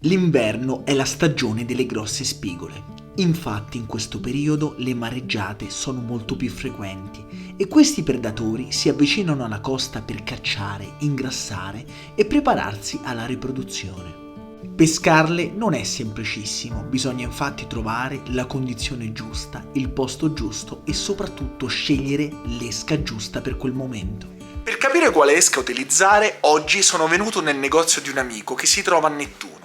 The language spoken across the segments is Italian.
L'inverno è la stagione delle grosse spigole. Infatti in questo periodo le mareggiate sono molto più frequenti e questi predatori si avvicinano alla costa per cacciare, ingrassare e prepararsi alla riproduzione. Pescarle non è semplicissimo, bisogna infatti trovare la condizione giusta, il posto giusto e soprattutto scegliere l'esca giusta per quel momento. Per capire quale esca utilizzare, oggi sono venuto nel negozio di un amico che si trova a Nettuno.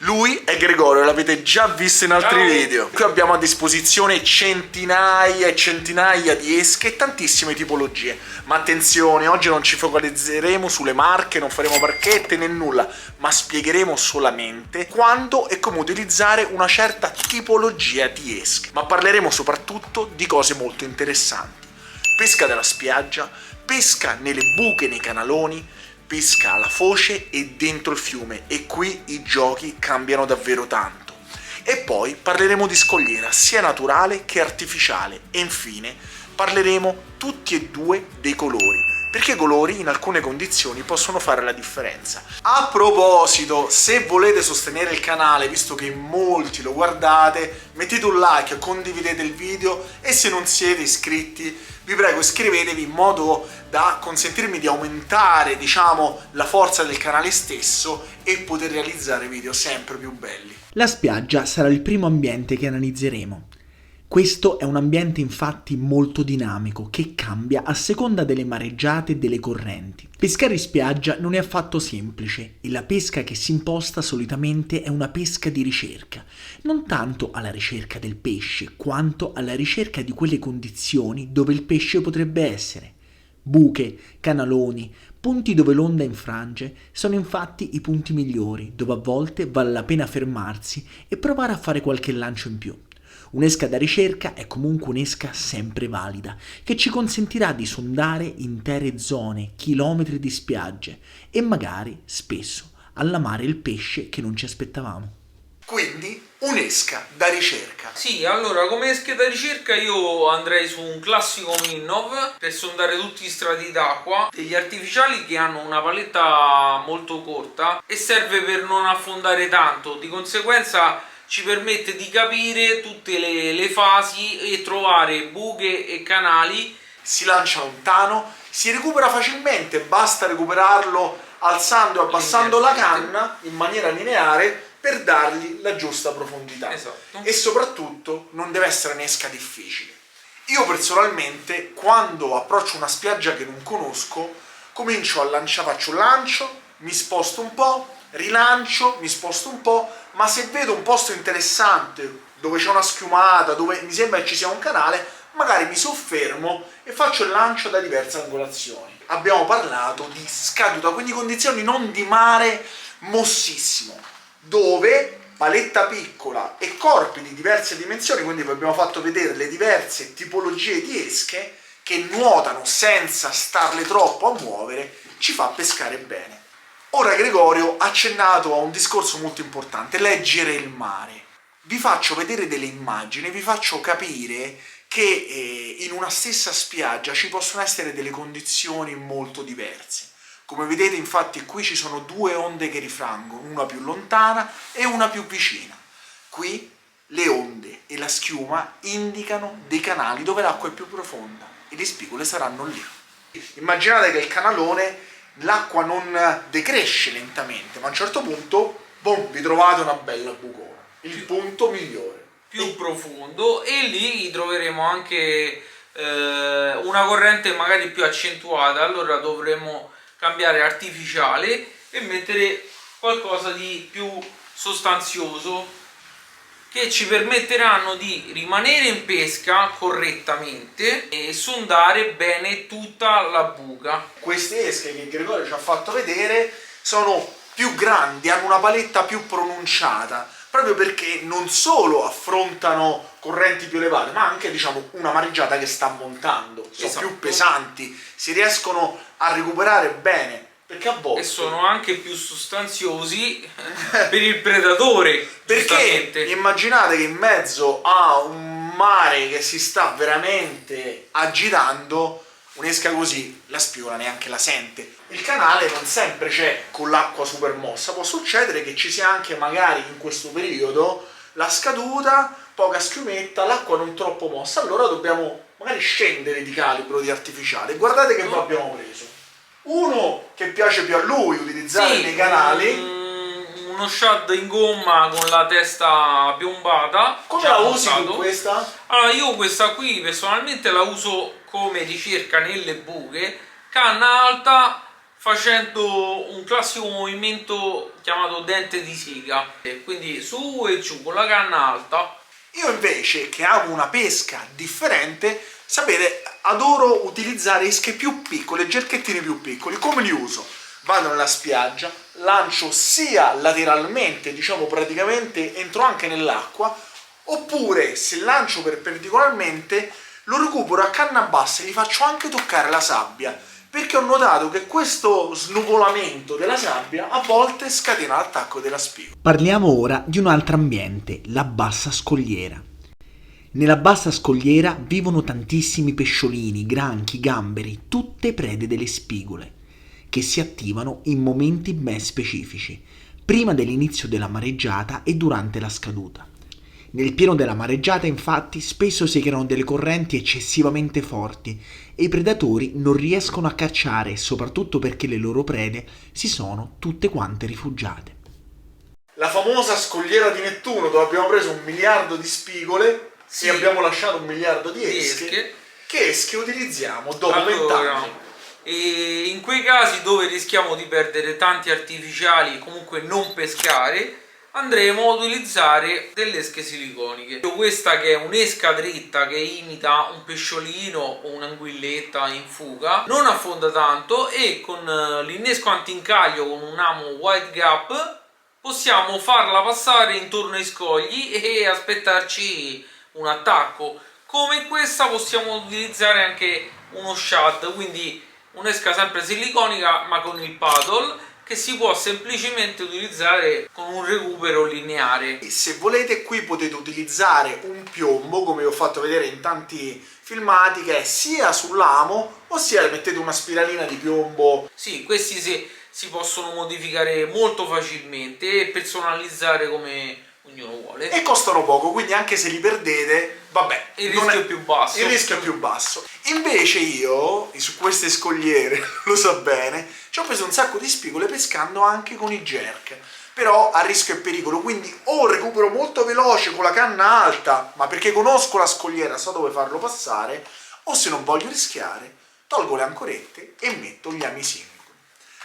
Lui è Gregorio, l'avete già visto in altri video. Qui abbiamo a disposizione centinaia e centinaia di esche e tantissime tipologie. Ma attenzione, oggi non ci focalizzeremo sulle marche, non faremo marchette né nulla, ma spiegheremo solamente quando e come utilizzare una certa tipologia di esche. Ma parleremo soprattutto di cose molto interessanti. Pesca della spiaggia, pesca nelle buche nei canaloni, pesca alla foce e dentro il fiume, e qui i giochi cambiano davvero tanto. E poi parleremo di scogliera, sia naturale che artificiale, e infine parleremo tutti e due dei colori, perché i colori in alcune condizioni possono fare la differenza. A proposito, se volete sostenere il canale, visto che in molti lo guardate, mettete un like, condividete il video e se non siete iscritti vi prego iscrivetevi in modo da consentirmi di aumentare, la forza del canale stesso e poter realizzare video sempre più belli. La spiaggia sarà il primo ambiente che analizzeremo. Questo è un ambiente infatti molto dinamico che cambia a seconda delle mareggiate e delle correnti. Pescare in spiaggia non è affatto semplice e la pesca che si imposta solitamente è una pesca di ricerca, non tanto alla ricerca del pesce quanto alla ricerca di quelle condizioni dove il pesce potrebbe essere. Buche, canaloni, punti dove l'onda infrange sono infatti i punti migliori dove a volte vale la pena fermarsi e provare a fare qualche lancio in più. Un'esca da ricerca è comunque un'esca sempre valida, che ci consentirà di sondare intere zone, chilometri di spiagge e magari, spesso, allamare il pesce che non ci aspettavamo. Quindi, un'esca da ricerca. Sì, allora come esche da ricerca io andrei su un classico Minnov per sondare tutti gli strati d'acqua, degli artificiali che hanno una paletta molto corta e serve per non affondare tanto, di conseguenza ci permette di capire tutte le fasi e trovare buche e canali. Si lancia lontano, si recupera facilmente, basta recuperarlo alzando e abbassando la canna in maniera lineare per dargli la giusta profondità. Esatto. E soprattutto non deve essere un'esca difficile. Io personalmente, quando approccio una spiaggia che non conosco, comincio a lanciare, faccio un lancio, mi sposto un po', rilancio, mi sposto un po', ma se vedo un posto interessante dove c'è una schiumata, dove mi sembra che ci sia un canale, magari mi soffermo e faccio il lancio da diverse angolazioni. Abbiamo parlato di scaduta, quindi condizioni non di mare mossissimo, dove paletta piccola e corpi di diverse dimensioni, quindi vi abbiamo fatto vedere le diverse tipologie di esche che nuotano senza starle troppo a muovere, ci fa pescare bene. Ora Gregorio ha accennato a un discorso molto importante, leggere il mare. Vi faccio vedere delle immagini, vi faccio capire che in una stessa spiaggia ci possono essere delle condizioni molto diverse. Come vedete infatti qui ci sono due onde che rifrangono, una più lontana e una più vicina. Qui le onde e la schiuma indicano dei canali dove l'acqua è più profonda e le spigole saranno lì. Immaginate che il canalone, l'acqua non decresce lentamente, ma a un certo punto, boom, vi trovate una bella bucona, il punto migliore. Più profondo, e lì troveremo anche una corrente magari più accentuata, allora dovremo cambiare artificiale e mettere qualcosa di più sostanzioso che ci permetteranno di rimanere in pesca correttamente e sondare bene tutta la buca. Queste esche che Gregorio ci ha fatto vedere sono più grandi, hanno una paletta più pronunciata, proprio perché non solo affrontano correnti più elevate, ma anche una mareggiata che sta montando, sono esatto, più pesanti, si riescono a recuperare bene. Perché a volte... E sono anche più sostanziosi per il predatore. Perché immaginate che in mezzo a un mare che si sta veramente agitando, un'esca così la spigola neanche la sente. il canale non sempre c'è con l'acqua super mossa, può succedere che ci sia anche magari in questo periodo la scaduta, poca schiumetta, l'acqua non troppo mossa, allora dobbiamo magari scendere di calibro di artificiale. Guardate che qua abbiamo preso uno che piace più a lui utilizzare nei canali. Uno shad in gomma con la testa piombata. Come la usi tu questa? Allora, io questa qui personalmente la uso come ricerca nelle buche, canna alta, facendo un classico movimento chiamato dente di sega, quindi su e giù con la canna alta. Io invece, che amo una pesca differente, sapete, adoro utilizzare esche più piccole, gerchettini più piccoli. Come li uso? Vado nella spiaggia, lancio sia lateralmente, diciamo praticamente entro anche nell'acqua, oppure se lancio perpendicolarmente lo recupero a canna bassa e gli faccio anche toccare la sabbia, perché ho notato che questo snuvolamento della sabbia a volte scatena l'attacco della spigola. Parliamo ora di un altro ambiente, la bassa scogliera. Nella bassa scogliera vivono tantissimi pesciolini, granchi, gamberi, tutte prede delle spigole, che si attivano in momenti ben specifici, prima dell'inizio della mareggiata e durante la scaduta. Nel pieno della mareggiata, infatti, spesso si creano delle correnti eccessivamente forti e i predatori non riescono a cacciare, soprattutto perché le loro prede si sono tutte quante rifugiate. La famosa scogliera di Nettuno, dove abbiamo preso 1 miliardo di spigole e abbiamo lasciato 1 miliardo di esche. Che esche utilizziamo dopo 20 anni? E in quei casi dove rischiamo di perdere tanti artificiali e comunque non pescare, andremo ad utilizzare delle esche siliconiche. Questa che è un'esca dritta che imita un pesciolino o un'anguilletta in fuga, non affonda tanto e con l'innesco antincaglio con un amo White Gap possiamo farla passare intorno ai scogli e aspettarci un attacco. Come questa possiamo utilizzare anche uno shad, quindi un'esca sempre siliconica ma con il paddle, che si può semplicemente utilizzare con un recupero lineare. Se volete, qui potete utilizzare un piombo, come vi ho fatto vedere in tanti filmati, che è sia sull'amo, ossia mettete una spiralina di piombo. Sì, questi si possono modificare molto facilmente e personalizzare come ognuno vuole. E costano poco, quindi anche se li perdete, vabbè, il rischio è più basso. Il rischio è più basso. Invece io, su queste scogliere, lo so bene, ci ho preso un sacco di spigole pescando anche con i jerk, però a rischio e pericolo, quindi o recupero molto veloce con la canna alta, ma perché conosco la scogliera, so dove farlo passare, o se non voglio rischiare, tolgo le ancorette e metto gli ami singoli.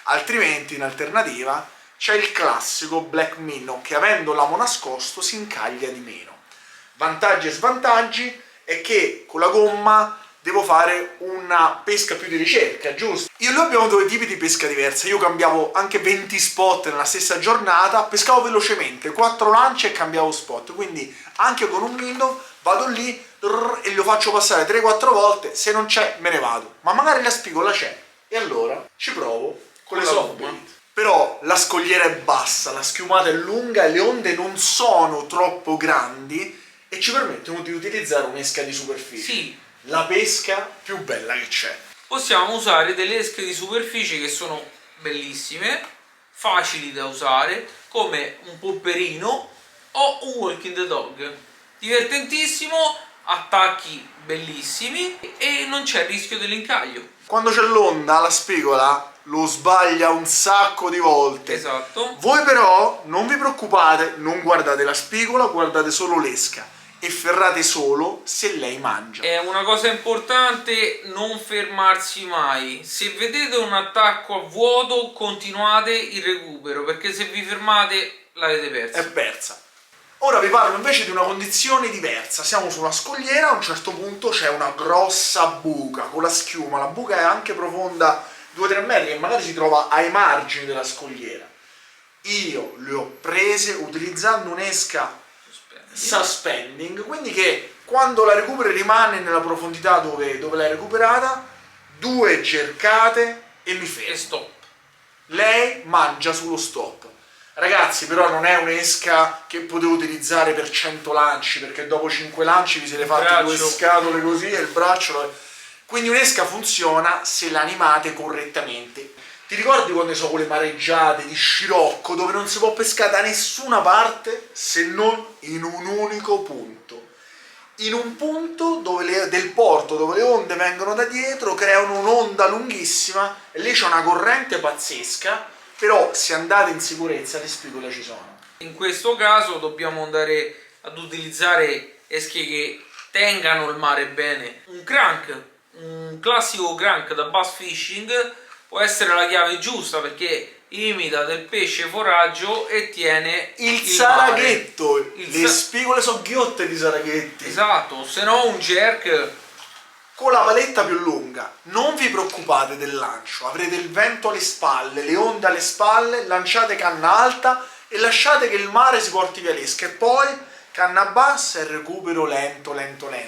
Altrimenti, in alternativa, c'è il classico Black Minnow che, avendo l'amo nascosto, si incaglia di meno. Vantaggi e svantaggi è che con la gomma devo fare una pesca più di ricerca, giusto? Io e lui abbiamo 2 tipi di pesca diversa. Io cambiavo anche 20 spot nella stessa giornata, pescavo velocemente, 4 lance e cambiavo spot, quindi anche con un minnow vado lì e lo faccio passare 3-4 volte, se non c'è me ne vado, ma magari la spigola c'è e allora ci provo con le soft bait. Però la scogliera è bassa, la schiumata è lunga e le onde non sono troppo grandi e ci permettono di utilizzare un'esca di superficie. Sì. La pesca più bella che c'è. Possiamo usare delle esche di superficie che sono bellissime, facili da usare, come un popperino o un walking the dog. Divertentissimo, attacchi bellissimi e non c'è il rischio dell'incaglio. Quando c'è l'onda, la spigola lo sbaglia un sacco di volte. Esatto. Voi però non vi preoccupate, non guardate la spigola, guardate solo l'esca e ferrate solo se lei mangia. È una cosa importante non fermarsi mai. Se vedete un attacco a vuoto, continuate il recupero, perché se vi fermate l'avete persa. È persa. Ora vi parlo invece di una condizione diversa. Siamo su una scogliera, a un certo punto c'è una grossa buca con la schiuma. La buca è anche profonda 2-3 metri e magari si trova ai margini della scogliera. Io le ho prese utilizzando un'esca suspending, quindi che quando la recuperi rimane nella profondità dove l'hai recuperata, 2 cercate e mi fermo. E stop. Lei mangia sullo stop. Ragazzi, però non è un'esca che potete utilizzare per 100 lanci, perché dopo 5 lanci vi siete fatti 2 scatole così e il braccio. Quindi un'esca funziona se la animate correttamente. Ti ricordi quando sono quelle mareggiate di scirocco dove non si può pescare da nessuna parte se non in un unico punto? In un punto del porto dove le onde vengono da dietro, creano un'onda lunghissima e lì c'è una corrente pazzesca, però se andate in sicurezza le spigole ci sono. In questo caso dobbiamo andare ad utilizzare esche che tengano il mare bene. Un crank, un classico crank da bass fishing può essere la chiave giusta perché imita del pesce foraggio e tiene il saraghetto, mare. Le spigole sono ghiotte di saraghetti. Esatto, se no un jerk con la paletta più lunga. Non vi preoccupate del lancio, avrete il vento alle spalle, le onde alle spalle, lanciate canna alta e lasciate che il mare si porti via l'esca e poi canna bassa e recupero lento.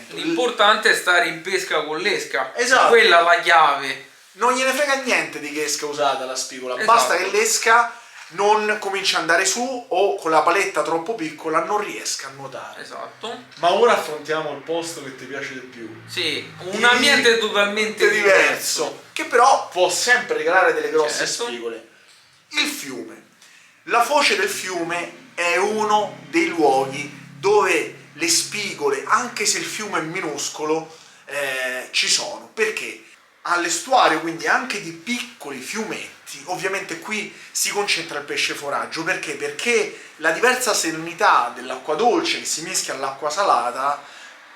L'importante è stare in pesca con l'esca. Esatto. Quella è la chiave. Non gliene frega niente di che esca usata la spigola, Esatto. Basta che l'esca non comincia ad andare su o con la paletta troppo piccola non riesca a nuotare. Esatto. Ma ora affrontiamo il posto che ti piace di più. Sì, un ambiente totalmente diverso. Che però può sempre regalare delle grosse Certo. spigole. Il fiume. La foce del fiume è uno dei luoghi dove le spigole, anche se il fiume è minuscolo, ci sono. Perché? All'estuario, quindi anche di piccoli fiumetti, ovviamente qui si concentra il pesce foraggio. Perché? Perché la diversa salinità dell'acqua dolce che si mischia all'acqua salata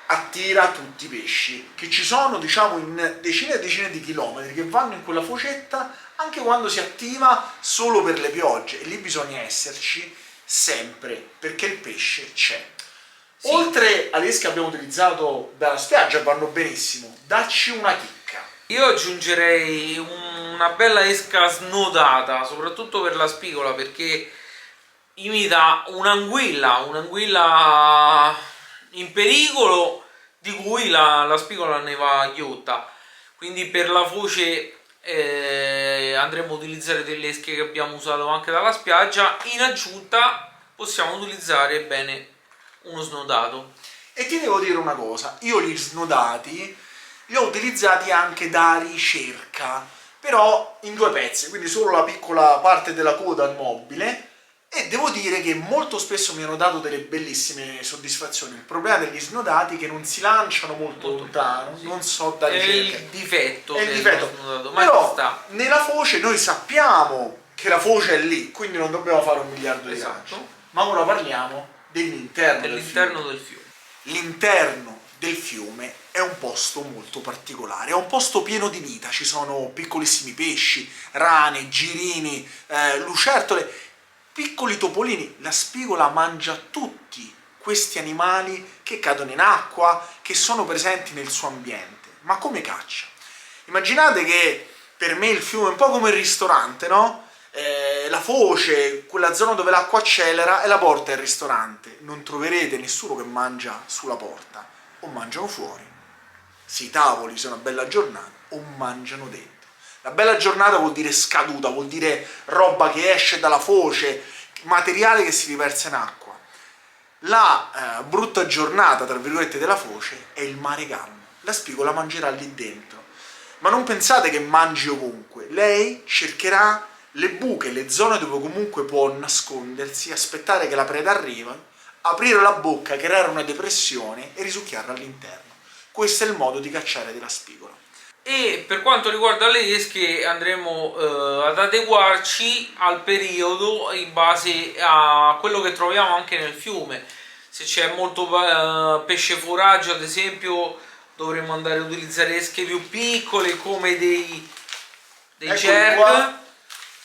attira tutti i pesci che ci sono, diciamo, in decine e decine di chilometri che vanno in quella focetta anche quando si attiva solo per le piogge, e lì bisogna esserci sempre perché il pesce c'è. Sì. Oltre alle esche che abbiamo utilizzato dalla spiaggia, vanno benissimo, dacci una chicca. Io aggiungerei una bella esca snodata, soprattutto per la spigola, perché imita un'anguilla in pericolo di cui la spigola ne va ghiotta. Quindi per la foce andremo a utilizzare delle esche che abbiamo usato anche dalla spiaggia. In aggiunta possiamo utilizzare bene uno snodato. E ti devo dire una cosa, io gli snodati li ho utilizzati anche da ricerca, però in due pezzi, quindi solo la piccola parte della coda mobile, e devo dire che molto spesso mi hanno dato delle bellissime soddisfazioni. Il problema degli snodati è che non si lanciano molto lontano, sì. Non so da È ricerca. il difetto È il del difetto. snodato, ma ci Però sta. nella foce noi sappiamo che la foce è lì, quindi non dobbiamo fare un miliardo di Esatto. lanci. Ma ora parliamo dell'interno del Dell'interno fiume. del fiume. L'interno del fiume è un posto molto particolare, è un posto pieno di vita, ci sono piccolissimi pesci, rane, girini, lucertole, piccoli topolini. La spigola mangia tutti questi animali che cadono in acqua, che sono presenti nel suo ambiente. Ma come caccia? Immaginate che per me il fiume è un po' come il ristorante, no? La foce, quella zona dove l'acqua accelera, è la porta del ristorante. Non troverete nessuno che mangia sulla porta, o mangiano fuori, se i tavoli sono una bella giornata, o mangiano dentro. La bella giornata vuol dire scaduta, vuol dire roba che esce dalla foce, materiale che si riversa in acqua. La brutta giornata, tra virgolette, della foce è il mare calmo. La spigola mangerà lì dentro, ma non pensate che mangi ovunque. Lei cercherà le buche, le zone dove comunque può nascondersi, aspettare che la preda arriva, aprire la bocca, creare una depressione e risucchiarla all'interno. Questo è il modo di cacciare della spigola. E per quanto riguarda le esche andremo ad adeguarci al periodo in base a quello che troviamo anche nel fiume. Se c'è molto pesce foraggio, ad esempio, dovremmo andare a utilizzare esche più piccole come dei jerk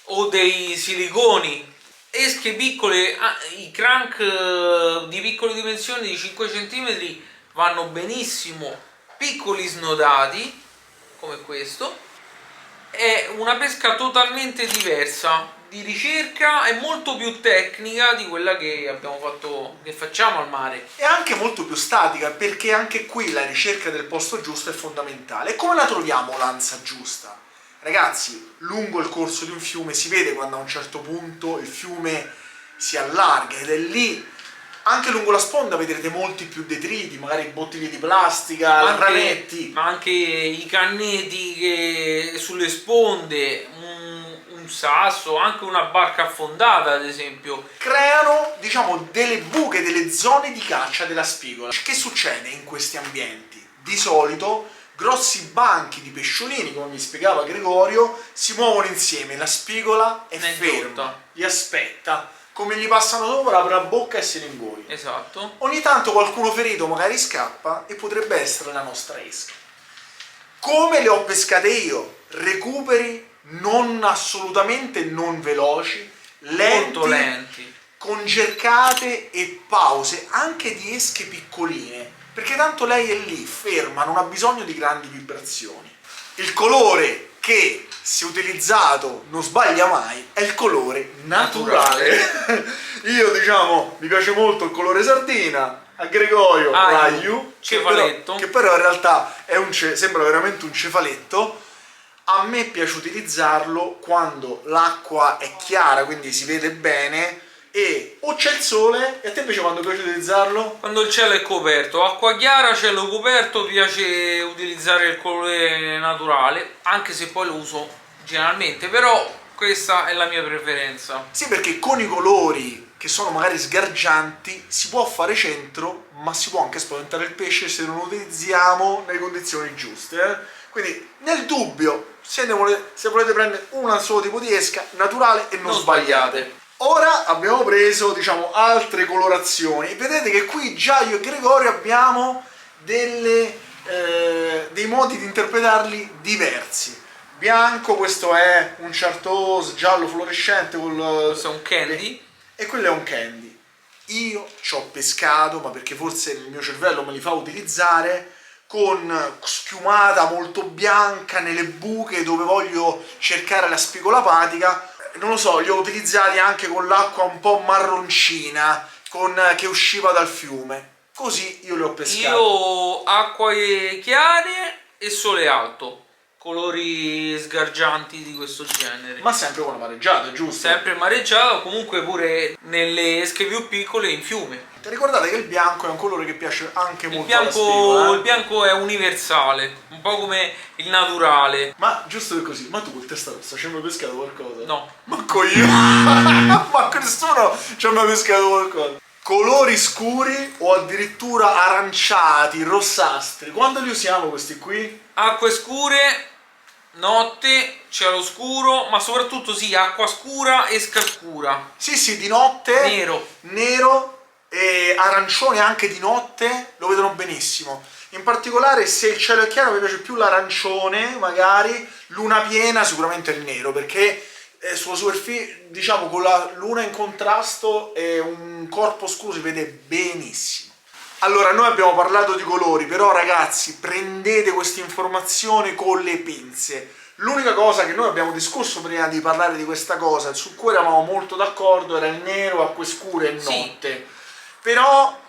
o dei siliconi. Esche piccole, i crank di piccole dimensioni di 5 cm vanno benissimo, piccoli snodati come questo. È una pesca totalmente diversa, di ricerca e molto più tecnica di quella che abbiamo fatto, che facciamo al mare. È anche molto più statica, perché anche qui la ricerca del posto giusto è fondamentale. E come la troviamo l'ansa giusta? Ragazzi, lungo il corso di un fiume si vede quando a un certo punto il fiume si allarga, ed è lì Anche lungo la sponda vedrete molti più detriti, magari bottiglie di plastica, ranetti. Ma anche i canneti che sulle sponde, un sasso, anche una barca affondata ad esempio. Creano, diciamo, delle buche, delle zone di caccia della spigola. Che succede in questi ambienti? Di solito grossi banchi di pesciolini, come mi spiegava Gregorio, si muovono insieme, la spigola è ferma, li aspetta. Come gli passano sopra, apre la bocca e se ne ingoi. Esatto. Ogni tanto qualcuno ferito magari scappa e potrebbe essere la nostra esca. Come le ho pescate io? Recuperi assolutamente non veloci, Molto lenti, con cercate e pause, anche di esche piccoline, perché tanto lei è lì, ferma, non ha bisogno di grandi vibrazioni. Il colore che, se utilizzato, non sbaglia mai, è il colore naturale. Io, diciamo, mi piace molto il colore sardina, a Gregorio l'aglio, cefaletto, che però in realtà è sembra veramente un cefaletto. A me piace utilizzarlo quando l'acqua è chiara, quindi si vede bene, e o c'è il sole. E a te invece quando piace utilizzarlo? Quando il cielo è coperto, acqua chiara, cielo coperto, piace utilizzare il colore naturale, anche se poi lo uso generalmente, però questa è la mia preferenza. Sì, perché con i colori che sono magari sgargianti si può fare centro, ma si può anche spaventare il pesce se non lo utilizziamo nelle condizioni giuste. Quindi nel dubbio, se volete prendere un solo tipo di esca, naturale e non sbagliate. Ora abbiamo preso, diciamo, altre colorazioni. Vedete che qui già io e Gregorio abbiamo dei modi di interpretarli diversi. Bianco, questo è un chartreuse giallo fluorescente questo è un candy e quello è un candy. Io ci ho pescato, ma perché forse il mio cervello me li fa utilizzare, con schiumata molto bianca nelle buche dove voglio cercare la spigola patica. Non lo so, li ho utilizzati anche con l'acqua un po' marroncina che usciva dal fiume. Così io li ho pescati. Io acque chiare e sole alto, colori sgargianti di questo genere. Ma sempre con la mareggiata, giusto? Sempre mareggiato, comunque pure nelle esche più piccole in fiume. Ricordate che il bianco è un colore che piace anche molto alla spigola. Il bianco è universale, un po' come il naturale. Ma giusto così, ma tu col testa rossa ci hai mai pescato qualcosa? No. Manco io! Manco nessuno ci ha mai pescato qualcosa. Colori scuri o addirittura aranciati, rossastri. Quando li usiamo questi qui? Acque scure, notte, cielo scuro, ma soprattutto sì, acqua scura, esca scura. Sì, di notte. Nero. E arancione anche di notte lo vedono benissimo. In particolare se il cielo è chiaro mi piace più l'arancione, magari luna piena sicuramente il nero, perché sulla superficie, diciamo, con la luna in contrasto e un corpo scuro si vede benissimo. Allora, noi abbiamo parlato di colori, però ragazzi, prendete queste informazioni con le pinze. L'unica cosa che noi abbiamo discusso prima di parlare di questa cosa, su cui eravamo molto d'accordo, era il nero, acque scure e notte. Sì. Però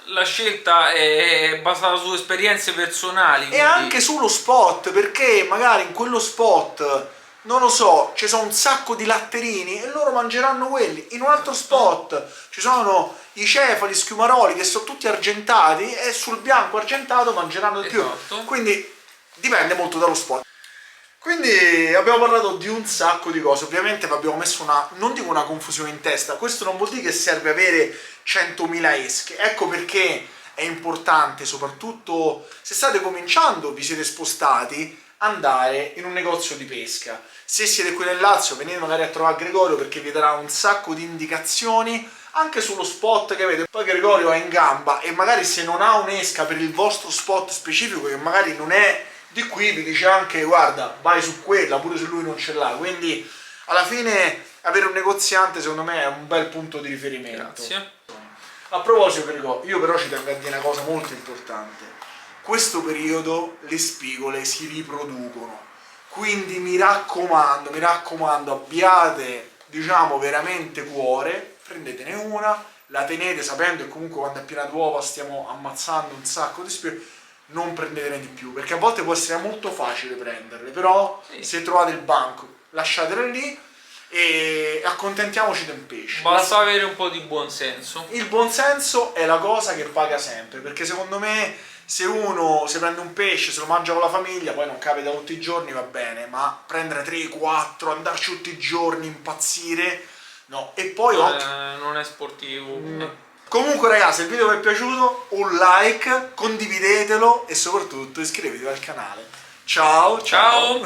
la scelta è basata su esperienze personali. E anche sullo spot, perché magari in quello spot, non lo so, ci sono un sacco di latterini e loro mangeranno quelli. In un altro spot ci sono i cefali, schiumaroli che sono tutti argentati e sul bianco argentato mangeranno di più. Quindi dipende molto dallo spot. Quindi abbiamo parlato di un sacco di cose. Ovviamente vi abbiamo messo non dico una confusione in testa, questo non vuol dire che serve avere 100.000 esche. Ecco perché è importante, soprattutto se state cominciando, vi siete spostati, andare in un negozio di pesca. Se siete qui nel Lazio, venite magari a trovare Gregorio, perché vi darà un sacco di indicazioni anche sullo spot che avete. Poi Gregorio è in gamba e magari se non ha un'esca per il vostro spot specifico, che magari non è di qui, vi dice anche guarda, vai su quella pure se lui non ce l'ha. Quindi alla fine avere un negoziante secondo me è un bel punto di riferimento. Grazie. A proposito Gregorio, io però ci tengo a dire una cosa molto importante. Questo periodo le spigole si riproducono, quindi mi raccomando, abbiate, diciamo, veramente cuore, prendetene una, la tenete sapendo che comunque quando è piena d'uova stiamo ammazzando un sacco di spigole. Non prendetene di più, perché a volte può essere molto facile prenderle, però se trovate il banco lasciatele lì e accontentiamoci del pesce. Basta avere un po' di buonsenso. Il buonsenso è la cosa che paga sempre, perché secondo me se uno si prende un pesce, se lo mangia con la famiglia, poi non capita tutti i giorni, va bene, ma prendere 3, 4, andarci tutti i giorni, impazzire, no. E poi Non è sportivo. Comunque ragazzi, se il video vi è piaciuto, un like, condividetelo e soprattutto iscrivetevi al canale. Ciao! Ciao.